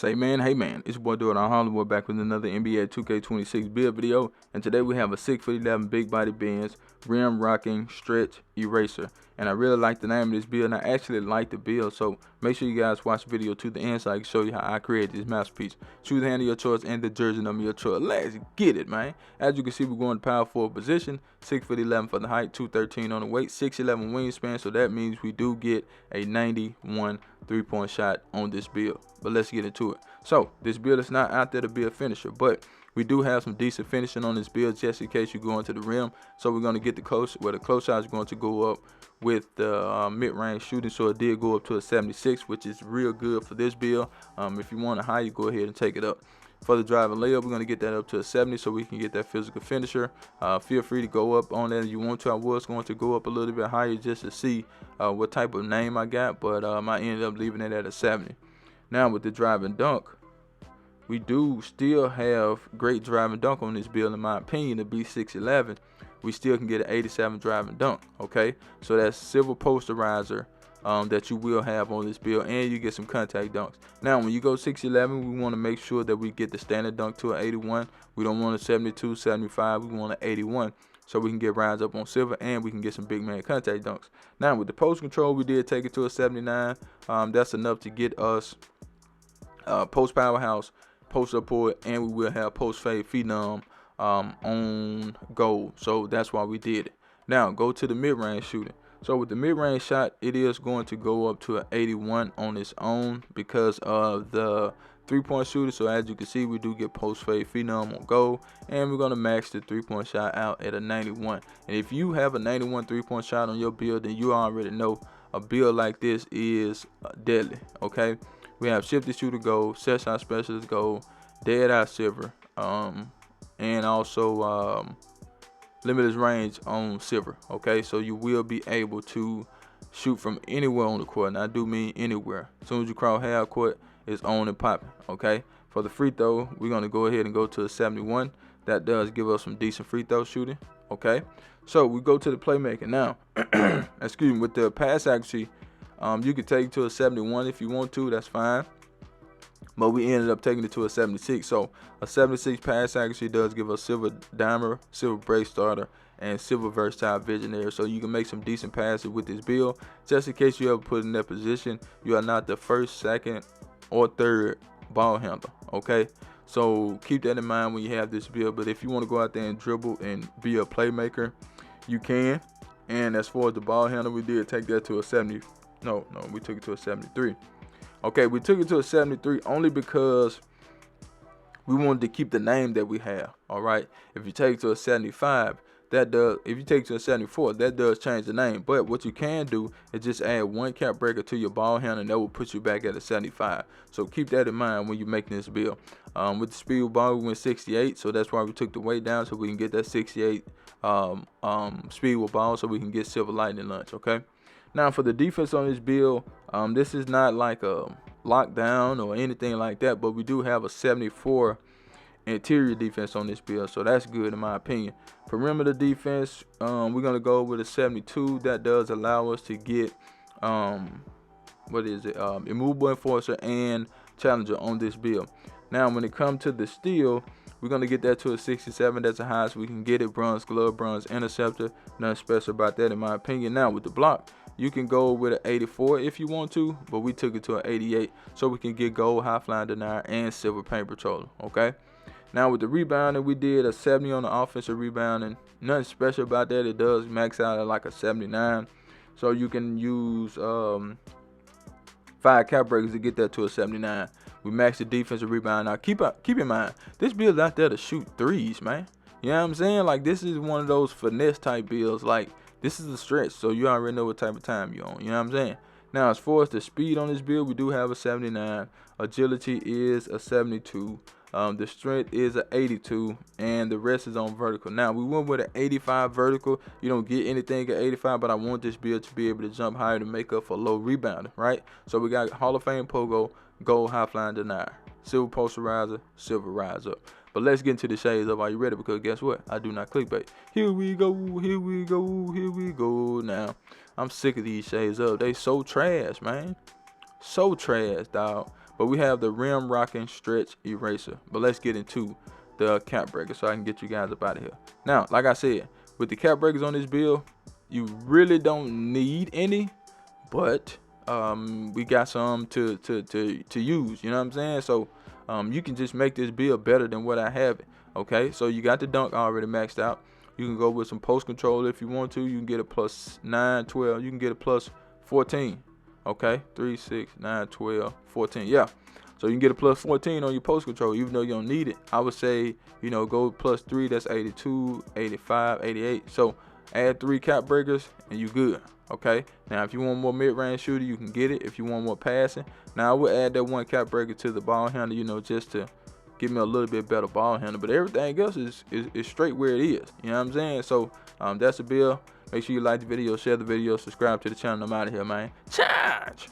Say man, hey man, it's your boy Doing on Hollywood back with another NBA 2K26 build video, and today we have a 6'11" big body Benz rim rocking stretch eraser, and I really like the name of this build, and I actually like the build, so make sure you guys watch the video to the end so I can show you how I created this masterpiece. Choose the handle of your choice and the jersey number of your choice. Let's get it, man. As you can see, we're going to power forward position, 6'11" for the height, 213 on the weight, 6'11" wingspan, so that means we do get a 91 3-point shot on this build. But let's get into it. So this build is not out there to be a finisher, but we do have some decent finishing on this build just in case you go into the rim. So we're going to get the close, where the close shot is going to go up with the mid-range shooting. So it did go up to a 76, which is real good for this build. If you want a high, you go ahead and take it up. For the driving layup, we're going to get that up to a 70 so we can get that physical finisher. Feel free to go up on that if you want to. I was going to go up a little bit higher just to see what type of name I got, but I ended up leaving it at a 70. Now with the driving dunk, we do still have great driving dunk on this build. In my opinion, to be 6'11", we still can get an 87 driving dunk, okay? So that's silver posterizer that you will have on this build, and you get some contact dunks. Now when you go 6'11", we want to make sure that we get the standard dunk to an 81. We don't want a 72, 75, we want an 81, so we can get rides up on silver and we can get some big man contact dunks. Now with the post control, we did take it to a 79. That's enough to get us post powerhouse, post support, and we will have post fade phenom on gold. So that's why we did it. Now go to the mid-range shooting. So with the mid-range shot, it is going to go up to an 81 on its own because of the 3-point shooter. So as you can see, we do get post fade phenom on gold, and we're going to max the 3-point shot out at a 91. And if you have a 91 3-point shot on your build, then you already know a build like this is deadly, okay? We have shifty shooter gold, set shot specialist gold, dead eye silver, and also limitless range on silver, okay? So you will be able to shoot from anywhere on the court, and I do mean anywhere. As soon as you cross half court, it's on and popping, okay? For the free throw, we're going to go ahead and go to a 71. That does give us some decent free throw shooting, okay? So we go to the playmaking now. Excuse me, with the pass accuracy, you can take it to a 71 if you want to, that's fine. But we ended up taking it to a 76. So a 76 pass accuracy does give us silver dimer, silver break starter, and silver versatile visionary. So you can make some decent passes with this build. Just in case you ever put in that position, you are not the first, second, or third ball handler, okay? So keep that in mind when you have this build. But if you want to go out there and dribble and be a playmaker, you can. And as far as the ball handler, we did take that to a 70. No, we took it to a 73. Okay, we took it to a 73 only because we wanted to keep the name that we have. All right, if you take it to a 75, that does. If you take it to a 74, that does change the name. But what you can do is just add one cap breaker to your ball handle, and that will put you back at a 75. So keep that in mind when you're making this build. With the speed of ball, we went 68, so that's why we took the weight down so we can get that 68 speed with ball, so we can get silver lightning lunch. Okay. Now for the defense on this build, this is not like a lockdown or anything like that, but we do have a 74 interior defense on this build, so that's good in my opinion. Perimeter defense, we're gonna go with a 72. That does allow us to get immovable enforcer and challenger on this build. Now when it comes to the steal, we're going to get that to a 67. That's the highest we can get it. Bronze glove, bronze interceptor. Nothing special about that in my opinion. Now with the block, you can go with an 84 if you want to, but we took it to an 88 so we can get gold, high flying denier, and silver paint patroller, okay? Now with the rebounding, we did a 70 on the offensive rebounding. Nothing special about that. It does max out at like a 79. So you can use 5 cap breakers to get that to a 79. We maxed the defensive rebound. Now keep in mind, this build out there to shoot threes, man. You know what I'm saying? Like this is one of those finesse type builds. Like this is a stretch, so you already know what type of time you're on. You know what I'm saying? Now as far as the speed on this build, we do have a 79. Agility is a 72. The strength is an 82, and the rest is on vertical. Now we went with an 85 vertical. You don't get anything at 85, but I want this build to be able to jump higher to make up for low rebounding, right? So we got Hall of Fame pogo, gold high flying denier, silver posterizer, silver rise up. But let's get into the shades up. Are you ready? Because guess what? I do not clickbait. Here we go, here we go, here we go. Now I'm sick of these shades up. They so trash, man. So trash, dog. But we have the rim rocking stretch eraser. But let's get into the cap breaker so I can get you guys up out of here. Now, like I said, with the cap breakers on this build, you really don't need any, but we got some to use, you know what I'm saying? So you can just make this build better than what I have it. Okay, so you got the dunk already maxed out. You can go with some post control if you want to. You can get a plus 9, 12. You can get a plus 14. Okay, 3, 6, 9, 12, 14. Yeah, so you can get a plus 14 on your post control, even though you don't need it. I would say, you know, go plus 3. That's 82, 85, 88. So add 3 cap breakers and you good. Okay, now if you want more mid-range shooter, you can get it. If you want more passing, now I would add that 1 cap breaker to the ball handler, you know, just to give me a little bit better ball handler. But everything else is straight where it is. You know what I'm saying? So that's the build. Make sure you like the video, share the video, subscribe to the channel. I'm out of here, man. Charge!